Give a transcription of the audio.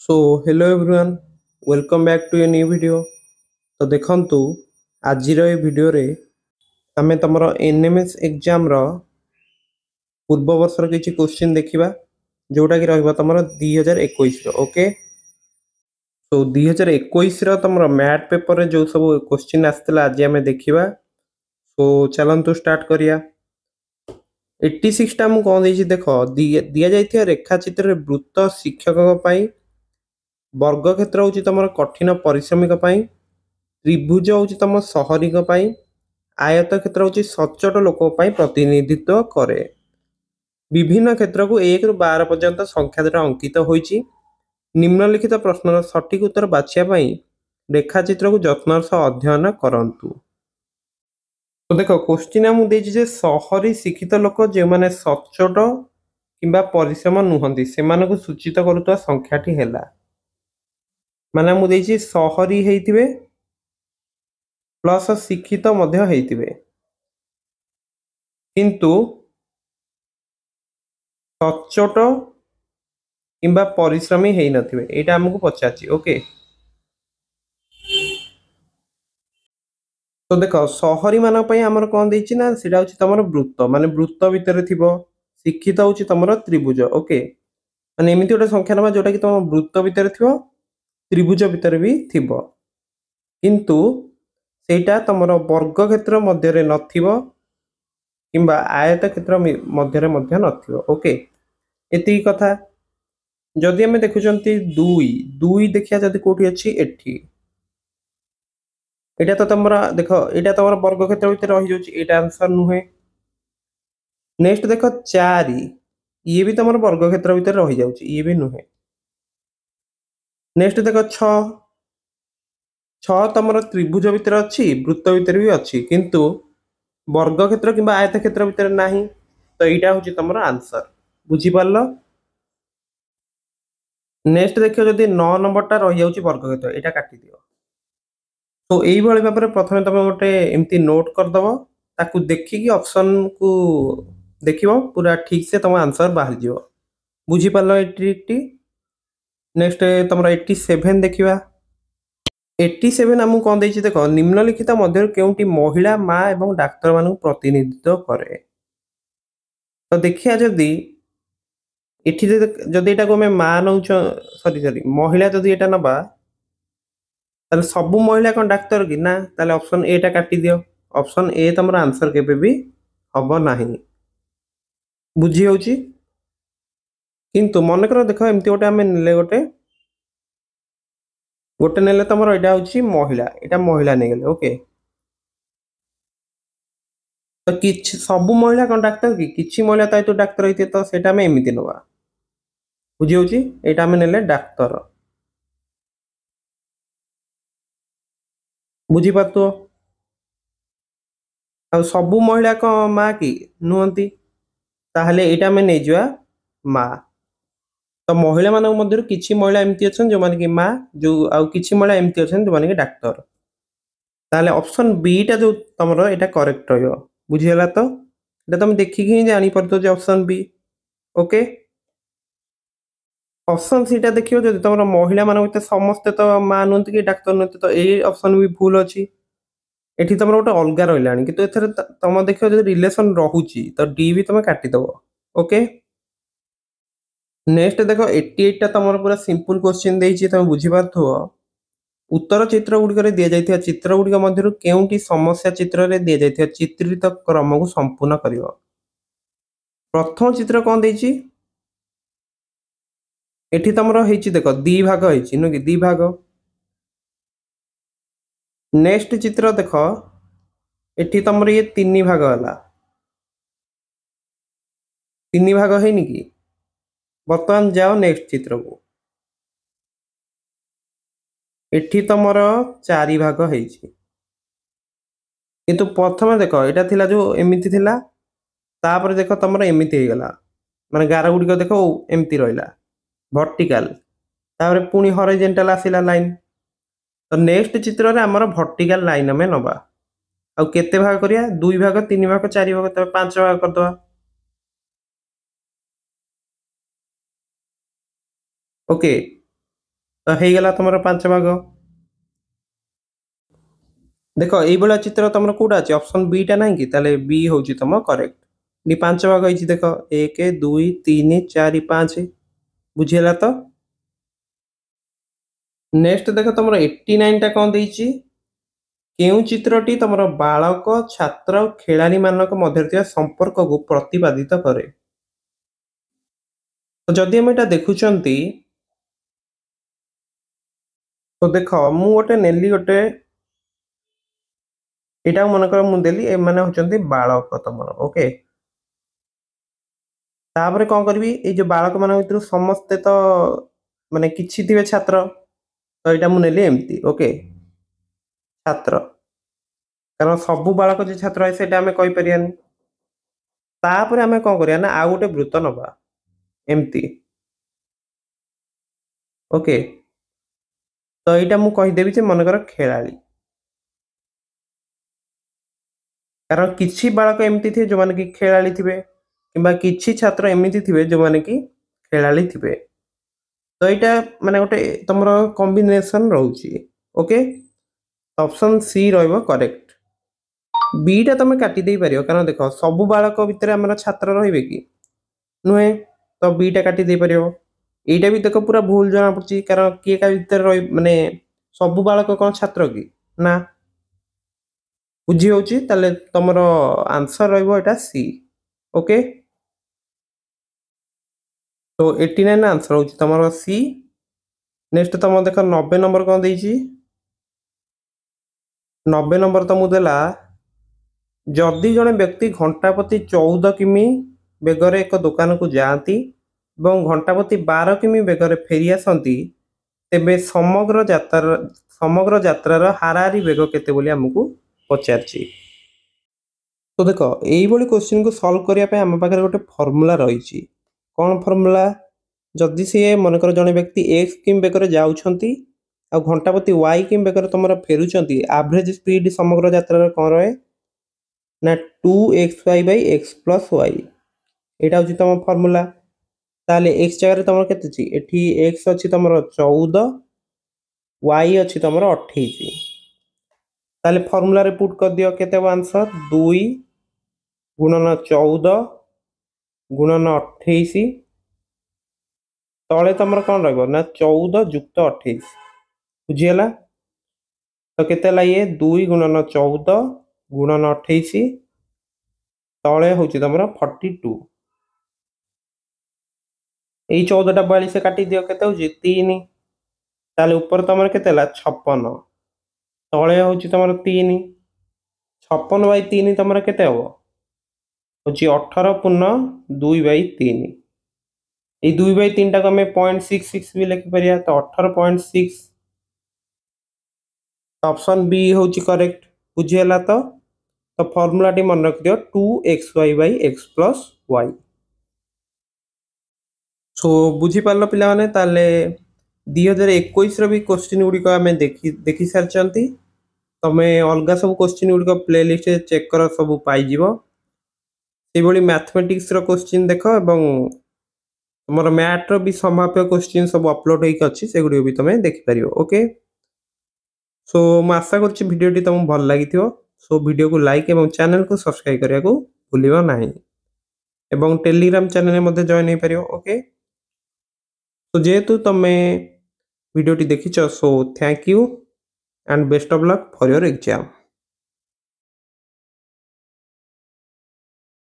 So hello everyone, welcome back to a new video. तो देखंतु आजिर ए video रे आमे तमरो एनएमएस एग्जाम रो पूर्व वर्षर किछि क्वेश्चन देखिबा जोटा कि रहइबा तमरो 2021 रो ओके। सो 2021 रो तमरो मैथ पेपर रे जो सब क्वेश्चन आस्तला आज आमे देखिबा। सो चलंतु स्टार्ट करिया। 86 टा मु कोन देछि देखो दिया जाइथिया रेखा चित्र रे वृत्त शिक्षकक पई वर्ग क्षेत्र होची तमरो कठिन परिश्रमिक पई त्रिभुज होची तम सहरिक पई आयत क्षेत्र होची सचोट लोक पई प्रतिनिधित्व करे। विभिन्न क्षेत्र को 1 रु 12 पर्यंत संख्या द्वारा अंकित होईची। निम्नलिखित प्रश्नर सठिक उत्तर बाछिया पई रेखाचित्र को जत्नर सह अध्ययन करंतु। तो देखो क्वेश्चन हम देछि जे सहरी शिक्षित लोक जे माने सचोट किंबा परिश्रम नुहंती सेमानकु सूचित करूतवा संख्याटी हेला माने मु देछि सहरी हेइथिबे प्लस शिक्षित मध्य हेइथिबे किंतु सचोट किंबा परिश्रमी हेइ नथिबे एटा हमकु पचाछि ओके। तो देखो सहरी मान पई हमर कोन देछि ना सेटा होछि तमर वृत्त माने वृत्त भितरे थिबो शिक्षित होछि तमर त्रिभुज ओके माने एमिति ओटा संख्या नमा जोटा कि तम वृत्त भितरे थिबो त्रिभुज भितरे भी थिबो किंतु सेटा तमर वर्ग क्षेत्र मध्य रे नथिबो किंबा आयत क्षेत्र मध्य रे मध्य नथिबो ओके। एति कथा जदि हमें देखुचंती 2 देखिया जदि कोठी अछि एठी एटा तो तमरा देखो एटा तमरा वर्ग क्षेत्र भितर रहि जाउची एटा आंसर नुहे। नेक्स्ट देखो 4 ये भी तमरा वर्ग क्षेत्र भितर रहि जाउची ये भी नुहे। नेक्स्ट देखो 6 तमरा त्रिभुज भितर अछि वृत्त भितर भी अछि किंतु वर्ग क्षेत्र किंबा आयत क्षेत्र भितर नाही तो एटा होची तमरा आंसर बुझी पारलो। नेक्स्ट देखियो जदि 9 नंबर टा रहि जाउची वर्ग क्षेत्र एटा काटी दियो। तो एई भली भाबरे प्रथमे तमे गोटे एम्ति नोट कर दबो ताकू देखि कि ऑप्शन को देखिबो पूरा ठीक से तम आंसर बाहर जिवो बुझी पारलो ए ट्रिक टी। नेक्स्ट तमरा 87 देखिबा 87 हमु कोन देछि देखो निम्नलिखित मध्य केउटी महिला मां एवं डाक्टर मानु प्रतिनिधित्व करे। तो देखिया जदि एठी जदि एटा को मे मां नउछ सॉरी महिला जदि एटा नबा ताले सब महिला कोन डाक्टर कि ना ताले ऑप्शन ए टा काटी दियो ऑप्शन ए तमरा आंसर केबे भी हबो नाही बुझी होउची। किंतु मन कर देखो एमती गोटे हमें नेले गोटे नेले तमरो एटा होउची महिला एटा महिला ने गेले ओके। तो किछ सब महिला कोन डाक्टर कि किछि महिला ताइ तो डाक्टर होइते तो सेटा हमें एमिति नबा बुझी होउची एटा हमें नेले डाक्टर बुझी पातो। आ सब महिला को मां की नुहंती ताहले एटा हमें नै जिवा मां। तो महिला मानक मध्यरु किछि महिला एमती अछन जो माने कि मां जो आउ किछि महिला एमती अछन जो माने कि डाक्टर ताहले ऑप्शन बी टा जो तमरो एटा करेक्ट रहयो बुझी हला। तो एटा तुम देखि कि जानि परतो जे option B okay. Option C टा देखियो जदि तमरो महिला मानक ते समस्त तो मां नुहंती कि डाक्टर नुहंती तो ए ऑप्शन भी भूल अछि एठी तमरो गोटे अलगा रहलानी किंतु एथरे तम देखियो जदि रिलेशन रहुची तो डी भी तमे काटी दबो ओके। नेक्स्ट देखो 88 टा तमरो पूरा सिंपल क्वेश्चन देइची तमे बुझी पारथो उत्तर चित्र गुडी करे दिया जाइथिया चित्र गुडी मध्यरु केउंटी समस्या चित्र रे दिया जाइथिया चित्रित क्रम को संपूर्ण करिवो। प्रथम चित्र कोन देइची एठी तमरो हेची देखो दी भाग हेची नो कि दी भाग। नेक्स्ट चित्र देखो एठी तमरो ये तीन भाग हला तीन भाग हेनी कि वर्तमान जाओ नेक्स्ट चित्र को एठी तमरो चारि भाग हेची किंतु प्रथम देखो एटा थिला जो एमिति थिला तापर देखो तमरो एमिति हे गला माने गार गुडी को देखो एमिति रहला वर्टिकल तापर पुनी हॉरिजॉन्टल आसिला लाइन। तो नेक्स्ट चित्र रे हमर वर्टिकल लाइन हमें नबा आ केते भाग करिया 2 भाग 3 भाग 4 भाग तब 5 भाग कर दवा ओके। तो ହେଇଗଲା ତମର 5 ଭାଗ। ଦେଖ ଏଇଭଳିଆ ଚିତ୍ର ତମର କୋଉଟା ଅଛି ଅପସନ ବି ଟା ନାହିଁ କି ତାହେଲେ ବି ହଉଛି ତମ କରେକ୍ଟ। ଏଠି 5 ଭାଗ ହେଇଛି ଦେଖ 1 2 3 4 5 ବୁଝିହେଲା ତ। ନେକ୍ସଟ ଦେଖ ତମର 89 ଟା କଣ ଦେଇଛି କେଉଁ ଚିତ୍ରଟି ତମର ବାଳକ ଛାତ୍ର ଖେଳାଳି ମାନଙ୍କ ମଧ୍ୟରେ ଥିବା ସମ୍ପର୍କକୁ ପ୍ରତିପାଦିତ କରେ। ତ ଯଦି ଆମେ ଏଟା ଦେଖୁଛନ୍ତି ତ ଦେଖ ମୁଁ ଗୋଟେ ନେଲି ଗୋଟେ ଏଇଟା ମନେକର ମୁଁ ଦେଲି ଏମାନେ ହଉଛନ୍ତି ବାଳକ ତମର ଓକେ। ତାପରେ କଣ କରିବି ଏଇ ଯୋଉ ବାଳକ ମାନଙ୍କ ଭିତରୁ ସମସ୍ତେ ତ ମାନେ କିଛି ଥିବେ ଛାତ୍ର ତ ଏଇଟା ମୁଁ ନେଲି ଏମିତି ଓକେ ଛାତ୍ର କାରଣ ସବୁ ବାଳକ ଯେ ଛାତ୍ର ହୁଏ ସେଇଟା ଆମେ କହିପାରିବାନି। ତାପରେ ଆମେ କଣ କରିବା ନା ଆଉ ଗୋଟେ ବୃତ୍ତ ନବା ଏମିତି ଓକେ। ତ ଏଇଟା ମୁଁ କହିଦେବି ଯେ ମନେକର ଖେଳାଳି କାରଣ କିଛି ବାଳକ ଏମିତି ଥିବେ ଯୋଉମାନେ କି ଖେଳାଳି ଥିବେ କିମ୍ବା କିଛି ଛାତ୍ର ଏମିତି ଥିବେ ଯୋଉମାନେ କି ଖେଳାଳି ଥିବେ। ତ ଏଇଟା ମାନେ ଗୋଟେ ତମର କମ୍ବିନେସନ ରହୁଛି ଓକେ। ଅପସନ ସି ରହିବ କରେକ୍ଟ। ବି ଟା ତମେ କାଟି ଦେଇ ପାରିବ କାରଣ ଦେଖ ସବୁ ବାଳକ ଭିତରେ ଆମର ଛାତ୍ର ରହିବେ କି ନୁହେଁ ତ ବି ଟା କାଟି ଦେଇ ପାରିବ। ଏଇଟା ବି ଦେଖ ପୁରା ଭୁଲ ଜଣା ପଡୁଛି କାରଣ କିଏ କା ଭିତରେ ରହି ମାନେ ସବୁ ବାଳକ କଣ ଛାତ୍ର କି ନା ବୁଝି ହଉଛି ତାହେଲେ ତମର ଆନ୍ସର ରହିବ ଏଟା ସି ଓକେ। ତ 89 ଆନ୍ସର ହଉଛି ତମର ସି। ନେକ୍ସଟ ତମ ଦେଖ 90 ନମ୍ବର କଣ ଦେଇଛି 90 ନମ୍ବର ତମକୁ ଦେଲା ଯଦି ଜଣେ ବ୍ୟକ୍ତି ଘଣ୍ଟା ପ୍ରତି 14 କିମି ବେଗରେ ଏକ ଦୋକାନକୁ ଯାଆନ୍ତି ଏବଂ ଘଣ୍ଟା ପ୍ରତି 12 କିମି ବେଗରେ ଫେରି ଆସନ୍ତି ତେବେ ସମଗ୍ର ଯାତ୍ରାର ହାରାହାରି ବେଗ କେତେ ବୋଲି ଆମକୁ ପଚାରିଛି। ତ ଦେଖ ଏଇଭଳି କୋଶ୍ଚିନ୍କୁ ସଲ୍ଭ କରିବା ପାଇଁ ଆମ ପାଖରେ ଗୋଟେ ଫର୍ମୁଲା ରହିଛି। କ'ଣ ଫର୍ମୁଲା ଯଦି ସିଏ ମନେକର ଜଣେ ବ୍ୟକ୍ତି ଏକ୍ସ କିମି ବେଗରେ ଯାଉଛନ୍ତି ଆଉ ଘଣ୍ଟା ପ୍ରତି ୱାଇ କିମି ବେଗରେ ତମର ଫେରୁଛନ୍ତି ଆଭରେଜ ସ୍ପିଡ ସମଗ୍ର ଯାତ୍ରାରେ କ'ଣ ରହେ ନା 2xy Bai x plus Y ଏଇଟା ହେଉଛି ତମ ଫର୍ମୁଲା। ତାହେଲେ x ଜାଗାରେ ତମର କେତେ ଅଛି ଏଠି x ଅଛି ତମର 14 y ଅଛି ତମର 28 ତାହେଲେ ଫର୍ମୁଲାରେ ପୁଟ୍ କରିଦିଅ କେତେ ହେବ ଆନ୍ସର 2 ଗୁଣନ 14 ଗୁଣନ 28 ତଳେ ତମର କ'ଣ ରହିବ ନା 14 ଯୁକ୍ତ 28 ବୁଝିହେଲା। ତ କେତେ ହେଲା ଇଏ 2 ଗୁଣନ 14 ଗୁଣନ 28 ତଳେ ହଉଛି ତମର 42 ଏଇ 14 ଟା 42 କାଟି ଦିଅ କେତେ ହଉଛି 3 ତାହେଲେ ଉପରେ ତମର କେତେ ହେଲା 56 ତଳେ ହଉଛି ତମର 3 56 ବାଇ 3 ତମର କେତେ ହବ ହଉଛି 18 ପୂର୍ଣ୍ଣ 2 ବାଇ 3 এই 2 বাই 3 টাকে আমি 0.66 भी লিখিপারিয়া তো 18.6 অপশন বি হচ্ছে করেক্ট বুঝিলা তো। তো ফর্মুলাটি মনে রাখিদিও 2xy by x plus y। So বুঝিপারল পিলাମାନେ তাহলে 2021 ର ବି क्वेश्चन गुड़िक आम देखी सारी तमें अलग सब क्वेश्चन गुड़िक प्ले लिस्ट चेक कर सब पाइब से मैथमेटिक्स रो क्वेश्चन देख एवं तुम मैथ्र भी संभाव्य क्वेश्चन सब अपलोड होकर अच्छी से गुड़ भी तुम देखिपर ओके। सो मैं आशा कर भिडियोटी तुमको भल लगी सो वीडियो को लाइक और चैनल को सब्सक्राइब करने को भूलियो नहीं एवं टेलीग्राम चैनल में जॉइन हो पार ओके। तो जेहेतु तुम्हें वीडियोटी देखिछ so thank you and best of luck for your exam.